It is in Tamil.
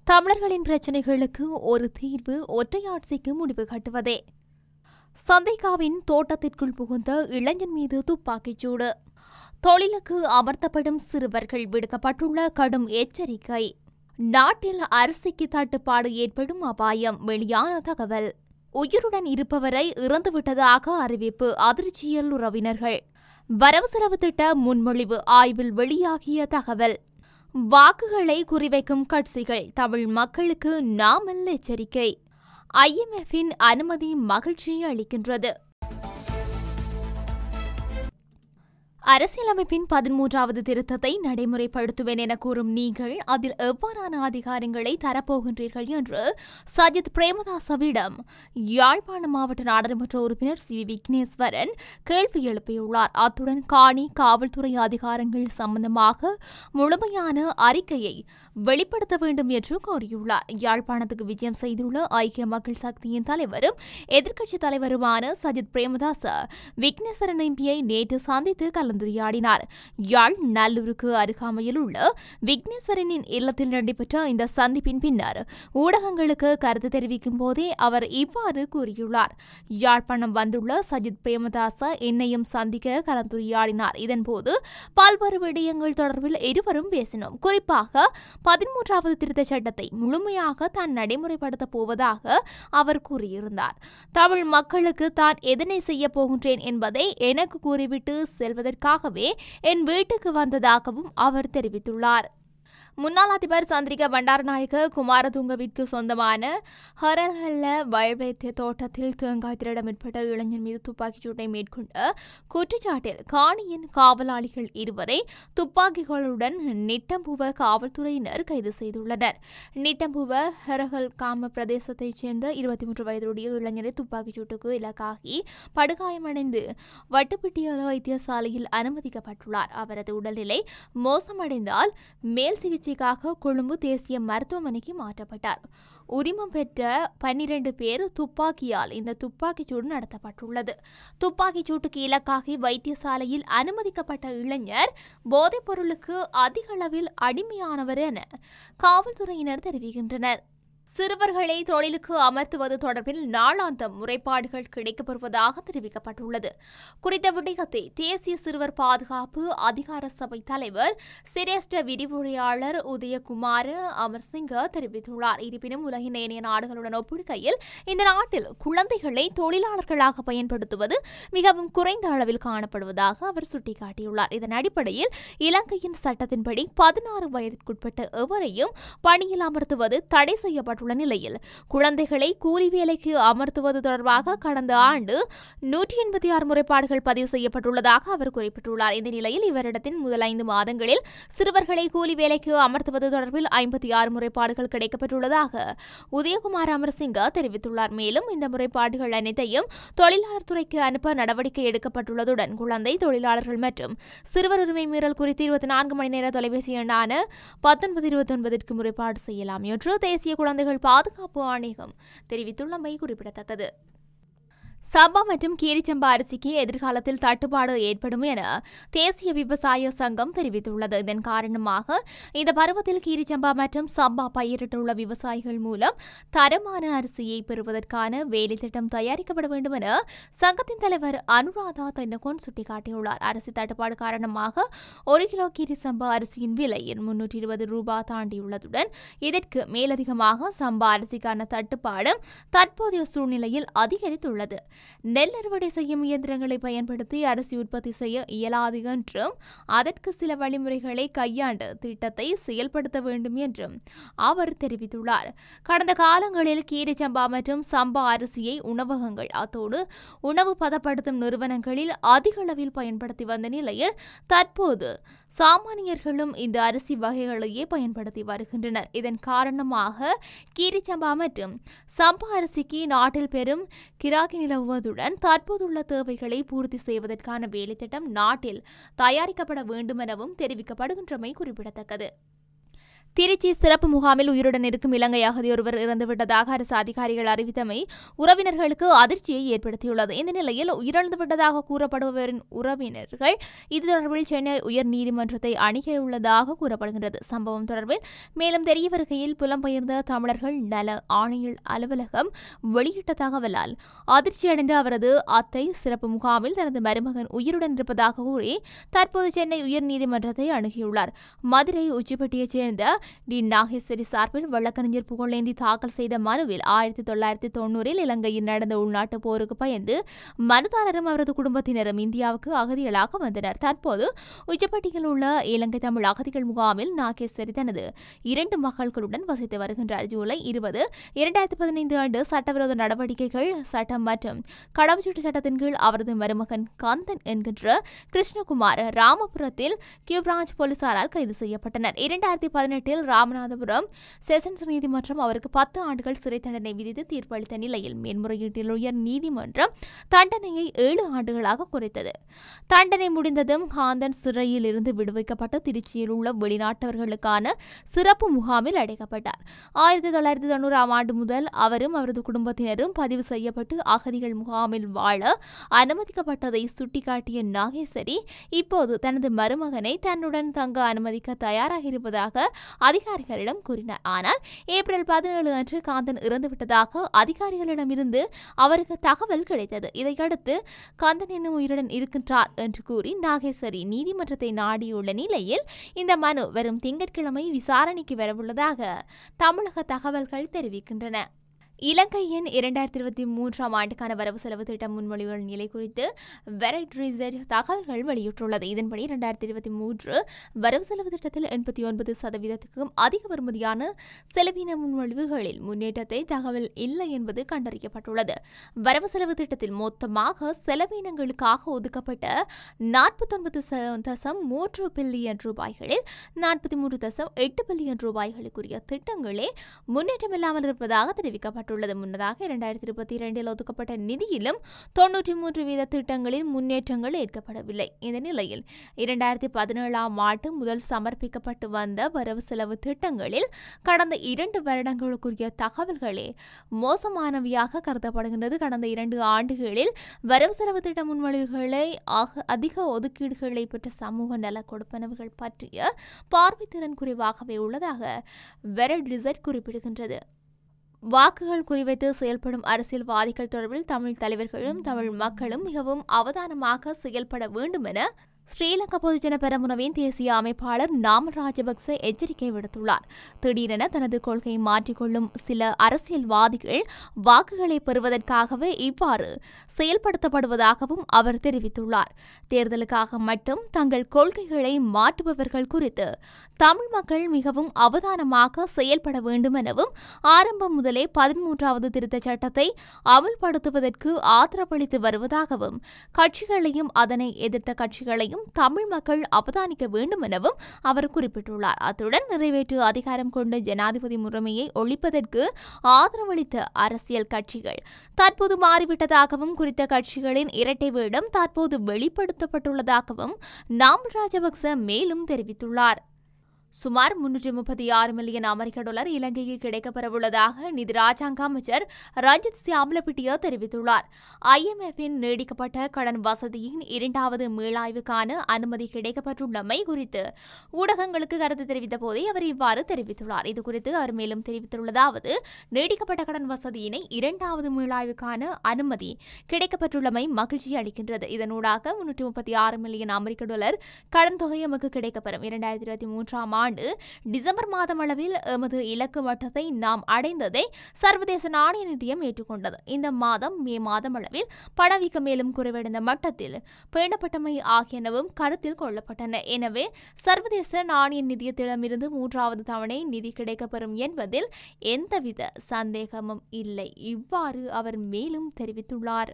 தமிழர்களின் பிரச்சினைகளுக்கு ஒரு தீர்வு ஒற்றையாட்சிக்கு முடிவு கட்டுவதே. சந்திகாவின் தோட்டத்திற்குள் புகுந்த இளைஞன் மீது துப்பாக்கிச்சூடு. தொழிலுக்கு அமர்த்தப்படும் சிறுவர்கள் விடுக்கப்பட்டுள்ள கடும் எச்சரிக்கை. நாட்டில் அரிசிக்கு தட்டுப்பாடு ஏற்படும் அபாயம் வெளியான தகவல். உயிருடன் இருப்பவரை இறந்துவிட்டதாக அறிவிப்பு, அதிர்ச்சியில் உறவினர்கள். வரவு செலவு திட்ட முன்மொழிவு ஆய்வில் வெளியாகிய தகவல். வாக்குகளை குறிவைக்கும் கட்சிகள், தமிழ் மக்களுக்கு நாமல் எச்சரிக்கை. IMFஇன் அனுமதி மகிழ்ச்சியை அளிக்கின்றது. அரசியலமைப்பின் 13வது திருத்தத்தை நடைமுறைப்படுத்துவேன் என கூறும் நீங்கள் அதில் எவ்வாறான அதிகாரங்களை தரப்போகின்றீர்கள் என்று சஜித் பிரேமதாசவிடம் யாழ்ப்பாண மாவட்ட நாடாளுமன்ற உறுப்பினர் சி விக்னேஸ்வரன் கேள்வி எழுப்பியுள்ளார். அத்துடன் காணி காவல்துறை அதிகாரங்கள் சம்பந்தமாக முழுமையான அறிக்கையை வெளிப்படுத்த வேண்டும் என்று கோரியுள்ளார். யாழ்ப்பாணத்துக்கு விஜயம் செய்துள்ள ஐக்கிய மக்கள் சக்தியின் தலைவரும் எதிர்க்கட்சித் தலைவருமான சஜித் பிரேமதாச விக்னேஸ்வரன் எம்பியை நேற்று சந்தித்து கலந்துரையாடினார். யாழ் நல்லூருக்கு அருகாமையில் உள்ள விக்னேஸ்வரனின் இல்லத்தில் நடைபெற்ற இந்த சந்திப்பின் பின்னர் ஊடகங்களுக்கு கருத்து தெரிவிக்கும் போதே அவர் இவ்வாறு கூறியுள்ளார். யாழ்ப்பாணம் வந்துள்ள சஜித் பிரேமதாச என்னையும் சந்திக்க கலந்துரையாடினார். இதன்போது பல்வேறு விடயங்கள் தொடர்பில் இருவரும் பேசினோம். குறிப்பாக 13வது திருத்தச் சட்டத்தை முழுமையாக தான் நடைமுறைப்படுத்தப் போவதாக அவர் கூறியிருந்தார். தமிழ் மக்களுக்கு தான் எதனை செய்ய போகின்றேன் என்பதை எனக்கு கூறிவிட்டு செல்வதற்காகவே என் வீட்டுக்கு வந்ததாகவும் அவர் தெரிவித்துள்ளார். முன்னாள் அதிபர் சந்திரிகா பண்டாரநாயக்க குமாரதுங்கவிற்கு சொந்தமான ஹரஹல்ல வயல்வேத்திய தோட்டத்தில் தேங்காய் திருட முற்பட்ட இளைஞன் மீது துப்பாக்கிச் சூட்டை மேற்கொண்ட குற்றச்சாட்டில் காணியின் காவலாளிகள் இருவரை துப்பாக்கிகளுடன் நிட்டம்புவ காவல்துறையினர் கைது செய்துள்ளனர். நிட்டம்புவ ஹரஹல் காம பிரதேசத்தைச் சேர்ந்த 23 வயதுடைய இளைஞரை துப்பாக்கிச் சூட்டுக்கு இலக்காகி படுகாயமடைந்து வட்டுப்பிட்டிய வைத்தியசாலையில் அனுமதிக்கப்பட்டுள்ளார். அவரது உடல்நிலை மோசமடைந்தால் மேல் சிகிச்சைக்காக கொழும்பு தேசிய மருத்துவமனைக்கு மாற்றப்பட்டார். உரிமம் பெற்ற 12 பேர் துப்பாக்கியால் இந்த துப்பாக்கிச்சூடு நடத்தப்பட்டுள்ளது. துப்பாக்கிச் சூட்டுக்கு இலக்காகி வைத்தியசாலையில் அனுமதிக்கப்பட்ட இளைஞர் போதைப் பொருளுக்கு அதிக அளவில் அடிமையானவர் என காவல்துறையினர் தெரிவிக்கின்றனர். சிறுவர்களை தொழிலுக்கு அமர்த்துவது தொடர்பில் நாளாந்தம் முறைப்பாடுகள் கிடைக்கப்பெறுவதாக தெரிவிக்கப்பட்டுள்ளது. குறித்த விடயத்தை தேசிய சிறுவர் பாதுகாப்பு அதிகார சபை தலைவர் சிரேஷ்ட விரிவுரையாளர் உதயகுமார் அமர்சிங்க தெரிவித்துள்ளார். இருப்பினும் உலகின் ஏனைய நாடுகளுடன் ஒப்பிடுகையில் இந்த நாட்டில் குழந்தைகளை தொழிலாளர்களாக பயன்படுத்துவது மிகவும் குறைந்த அளவில் காணப்படுவதாக அவர் சுட்டிக்காட்டியுள்ளார். இதன் அடிப்படையில் இலங்கையின் சட்டத்தின்படி 16 வயதிற்குட்பட்ட எவரையும் பணியில் அமர்த்துவது தடை செய்யப்பட்டுள்ள நிலையில் குழந்தைகளை கூலி வேலைக்கு அமர்த்துவது தொடர்பாக கடந்த ஆண்டு 186 முறைப்பாடுகள் பதிவு செய்யப்பட்டுள்ளதாக அவர் குறிப்பிட்டுள்ளார். இந்த நிலையில் இவரிடத்தின் முதல் 5 மாதங்களில் சிறுவர்களை கூலி வேலைக்கு அமர்த்துவது தொடர்பில் 56 முறைப்பாடுகள் கிடைக்கப்பெற்றுள்ளதாக உதயகுமார் அமர்சிங்க தெரிவித்துள்ளார். மேலும் இந்த முறைப்பாடுகள் அனைத்தையும் தொழிலாளர் துறைக்கு அனுப்ப நடவடிக்கை எடுக்கப்பட்டுள்ளதுடன் குழந்தை தொழிலாளர்கள் மற்றும் சிறுவர் உரிமை மீறல் குறித்து 24 மணி நேர தொலைபேசி எண்ணான 1929ற்கு முறைப்பாடு செய்யலாம் என்று தேசிய குழந்தைகள் பாதுகாப்பு ஆணையகம் தெரிவித்துள்ளமை குறிப்பிடத்தக்கது. சம்பா மற்றும் கீரிச்சம்பா அரிசிக்கு எதிர்காலத்தில் தட்டுப்பாடு ஏற்படும் என தேசிய விவசாய சங்கம் தெரிவித்துள்ளது. இதன் காரணமாக இந்த பருவத்தில் கீரிச்சம்பா மற்றும் சம்பா பயிரிட்டுள்ள விவசாயிகள் மூலம் தரமான அரிசியை பெறுவதற்கான வேலை திட்டம் தயாரிக்கப்பட வேண்டும் என சங்கத்தின் தலைவர் அனுராதா தென்னகோன் சுட்டிக்காட்டியுள்ளார். அரிசி தட்டுப்பாடு காரணமாக 1 கிலோ கீரிச்சம்பா அரிசியின் விலை 320 ரூபாய் தாண்டியுள்ளதுடன் இதற்கு மேலதிகமாக சம்பா அரிசிக்கான தட்டுப்பாடும் தற்போதைய சூழ்நிலையில் அதிகரித்துள்ளது. நெல் அறுவடை செய்யும் இயந்திரங்களை பயன்படுத்தி அரிசி உற்பத்தி செய்ய இயலாது என்றும் அதற்கு சில வழிமுறைகளை கையாண்டு திட்டத்தை செயல்படுத்த வேண்டும் என்றும் அவர் தெரிவித்துள்ளார். கடந்த காலங்களில் கீரிச்சம்பா மற்றும் சம்பா அரிசியை உணவகங்கள் அத்தோடு உணவு பதப்படுத்தும் நிறுவனங்களில் அதிக அளவில் பயன்படுத்தி வந்த நிலையில் தற்போது சாமானியர்களும் இந்த அரிசி வகைகளையே பயன்படுத்தி வருகின்றனர். இதன் காரணமாக கீரிச்சம்பா மற்றும் சம்பா அரிசிக்கு நாட்டில் பெரும் கிராக்கி நிலவுவதுடன் தற்போதுள்ள தேவைகளை பூர்த்தி செய்வதற்கான வேலைத்திட்டம் நாட்டில் தயாரிக்கப்பட வேண்டும் எனவும் தெரிவிக்கப்படுகின்றமை குறிப்பிடத்தக்கது. திருச்சி சிறப்பு முகாமில் உயிருடன் இருக்கும் இலங்கை அகதி ஒருவர் இறந்துவிட்டதாக அரசு அதிகாரிகள் அறிவித்தமை உறவினர்களுக்கு அதிர்ச்சியை ஏற்படுத்தியுள்ளது. இந்த நிலையில் உயிரிழந்துவிட்டதாக கூறப்படுபவரின் உறவினர்கள் இது தொடர்பில் சென்னை உயர்நீதிமன்றத்தை அணுகியுள்ளதாக கூறப்படுகிறது. சம்பவம் தொடர்பில் மேலும் தெரிய வருகையில் புலம்பெயர்ந்த தமிழர்கள் நல ஆணையர் அலுவலகம் வெளியிட்ட தகவலால் அதிர்ச்சியடைந்த அவரது அத்தை சிறப்பு முகாமில் தனது மருமகன் உயிருடன் இருப்பதாக கூறி தற்போது சென்னை உயர்நீதிமன்றத்தை அணுகியுள்ளார். மதுரை உச்சிப்பட்டியைச் சேர்ந்த டி நாகேஸ்வரி சார்பில் வழக்கறிஞர் புகழேந்தி தாக்கல் செய்த மனுவில் 1990 இலங்கையில் நடந்த உள்நாட்டு போருக்கு பயந்து மனுதாரரும் அவரது குடும்பத்தினரும் இந்தியாவுக்கு அகதிகளாக வந்தனர். தற்போது உச்சப்பட்டியில் உள்ள இலங்கை தமிழ் அகதிகள் முகாமில் நாகேஸ்வரி தனது 2 மகள்களுடன் வசித்து வருகின்றார். ஜூலை 20, 2015 ஆண்டு சட்டவிரோத நடவடிக்கைகள் சட்டம் மற்றும் கடவுச்சீட்டு சட்டத்தின் கீழ் அவரது மருமகன் கந்தன் என்கின்ற கிருஷ்ணகுமார் ராமபுரத்தில் கியூபிராஞ்ச் போலீசாரால் கைது செய்யப்பட்டனர். 2018 ராமநாதபுரம் செஷன்ஸ் நீதிமன்றம் அவருக்கு 10 ஆண்டுகள் சிறை தண்டனை விதித்து தீர்ப்பளித்த நிலையில் மேன்முறையீட்டில் உயர் நீதிமன்றம் தண்டனையை 7 ஆண்டுகளாக குறைத்தது. தண்டனை முடிந்ததும் காந்தன் சிறையில் இருந்து விடுவிக்கப்பட்டு திருச்சியில் உள்ள வெளிநாட்டவர்களுக்கான சிறப்பு முகாமில் அடைக்கப்பட்டார். 1990 ஆண்டு முதல் அவரும் அவரது குடும்பத்தினரும் பதிவு செய்யப்பட்டு அகதிகள் முகாமில் வாழ அனுமதிக்கப்பட்டதை சுட்டிக்காட்டிய நாகேஸ்வரி இப்போது தனது மருமகனை தன்னுடன் தங்க அனுமதிக்க தயாராக இருப்பதாக அதிகாரிகளிடம் கூறினார். ஆனால் ஏப்ரல் 17 அன்று காந்தன் இறந்துவிட்டதாக அதிகாரிகளிடமிருந்து அவருக்கு தகவல் கிடைத்தது. இதையடுத்து காந்தன் இன்னும் உயிருடன் இருக்கின்றார் என்று கூறி நாகேஸ்வரி நீதிமன்றத்தை நாடியுள்ள நிலையில் இந்த மனு வரும் திங்கட்கிழமை விசாரணைக்கு வரவுள்ளதாக தமிழக தகவல்கள் தெரிவிக்கின்றன. இலங்கையின் 2023 ஆண்டுக்கான வரவு செலவு திட்ட முன்மொழிவுகள் நிலை குறித்து வெரைட் ரிசர்ச் தகவல்கள் வெளியிட்டுள்ளது. இதன்படி 2023 வரவு செலவு திட்டத்தில் 89% அதிக வருமதியான செலவின முன்மொழிவுகளில் முன்னேற்றத்தை தகவல் இல்லை என்பது கண்டறியப்பட்டுள்ளது. வரவு செலவு திட்டத்தில் மொத்தமாக செலவினங்களுக்காக ஒதுக்கப்பட்ட 49.3 பில்லியன் ரூபாய்களில் 43.8 பில்லியன் ரூபாய்களுக்குரிய திட்டங்களே முன்னேற்றமில்லாமல் இருப்பதாக தெரிவிக்கப்பட்டது. முன்னதாக 2022 ஒதுக்கப்பட்ட நிதியிலும் 93% திட்டங்களில் முன்னேற்றங்கள் ஏற்படவில்லை. இந்த நிலையில் 2017 ஆண்டு முதல் சமர்ப்பிக்கப்பட்டு வந்த வரவு செலவு திட்டங்களில் கடந்த 2 வருடங்களுக்குரிய தகவல்களே மோசமானவையாக கருதப்படுகின்றது. கடந்த 2 ஆண்டுகளில் வரவு செலவு திட்ட முன்மொழிவுகளை அதிக ஒதுக்கீடுகளை பெற்ற சமூக நல கொடுப்பனவுகள் பற்றிய பார்வைத்திறன் குறைவாகவே உள்ளதாக வெரைட் ரிசர்ச் குறிப்பிடுகின்றது. வாக்குகள் குறிவைத்து செயல்படும் அரசியல்வாதிகள் தொடர்பில் தமிழ் தலைவர்களும் தமிழ் மக்களும் மிகவும் அவதானமாக செயல்பட வேண்டும் என ஸ்ரீலங்கா பொதுஜன பெரமுனவின் தேசிய அமைப்பாளர் நாமல் ராஜபக்ச எச்சரிக்கை விடுத்துள்ளார். திடீரென தனது கொள்கையை மாற்றிக்கொள்ளும் சில அரசியல்வாதிகள் வாக்குகளை பெறுவதற்காகவே இவ்வாறு செயல்படுத்தப்படுவதாகவும் அவர் தெரிவித்துள்ளார். தேர்தலுக்காக மட்டும் தங்கள் கொள்கைகளை மாற்றுபவர்கள் குறித்து தமிழ் மக்கள் மிகவும் அவதானமாக செயல்பட வேண்டும் எனவும் ஆரம்பம் முதலே 13வது திருத்தச் சட்டத்தை அமல்படுத்துவதற்கு ஆதரவளித்து வருவதாகவும் கட்சிகளையும் அதனை எதிர்த்த கட்சிகளையும் தமிழ் மக்கள் அவதானிக்க வேண்டும் எனவும் அவர் குறிப்பிட்டுள்ளார். அத்துடன் நிறைவேற்று அதிகாரம் கொண்ட ஜனாதிபதி முறைமையை ஒழிப்பதற்கு ஆதரவளித்த அரசியல் கட்சிகள் தற்போது மாறிவிட்டதாகவும் குறித்த கட்சிகளின் இரட்டை வேடம் தற்போது வெளிப்படுத்தப்பட்டுள்ளதாகவும் நாமல் ராஜபக்ச மேலும் தெரிவித்துள்ளார். சுமார் 336 மில்லியன் அமெரிக்க டாலர் இலங்கைக்கு கிடைக்கப்பெறவுள்ளதாக நிதி ராஜாங்க அமைச்சர் ரஞ்சித் சியாமலப்பிட்டிய தெரிவித்துள்ளார். IMF-இன் நீடிக்கப்பட்ட கடன் வசதியின் 2வது மீளாய்வுக்கான அனுமதி கிடைக்கப்பெற்றுள்ளமை குறித்து ஊடகங்களுக்கு கருத்து தெரிவித்த போதே அவர் இவ்வாறு தெரிவித்துள்ளார். இதுகுறித்து அவர் மேலும் தெரிவித்துள்ளதாவது, நீடிக்கப்பட்ட கடன் வசதியினை 2வது மீளாய்வுக்கான அனுமதி கிடைக்கப்பெற்றுள்ளமை மகிழ்ச்சி அளிக்கின்றது. இதனூடாக 336 மில்லியன் அமெரிக்க டாலர் கடன் தொகை எமக்கு கிடைக்கப்பெறும். 2023 ஆண்டு டிசம்பர் மாதம் அளவில் எமது இலக்கு மட்டத்தை நாம் அடைந்ததை சர்வதேச நாணய நிதியம் ஏற்றுக்கொண்டது. இந்த மாதம் மே மாதம் அளவில் பணவீக்கம் மேலும் குறைவடைந்த மட்டத்தில் பேணப்பட்டமை ஆகியனவும் கருத்தில் கொள்ளப்பட்டன. எனவே சர்வதேச நாணய நிதியத்திடமிருந்து 3வது தவணை நிதி கிடைக்கப்பெறும் என்பதில் எந்தவித சந்தேகமும் இல்லை. இவ்வாறு அவர் மேலும் தெரிவித்துள்ளார்.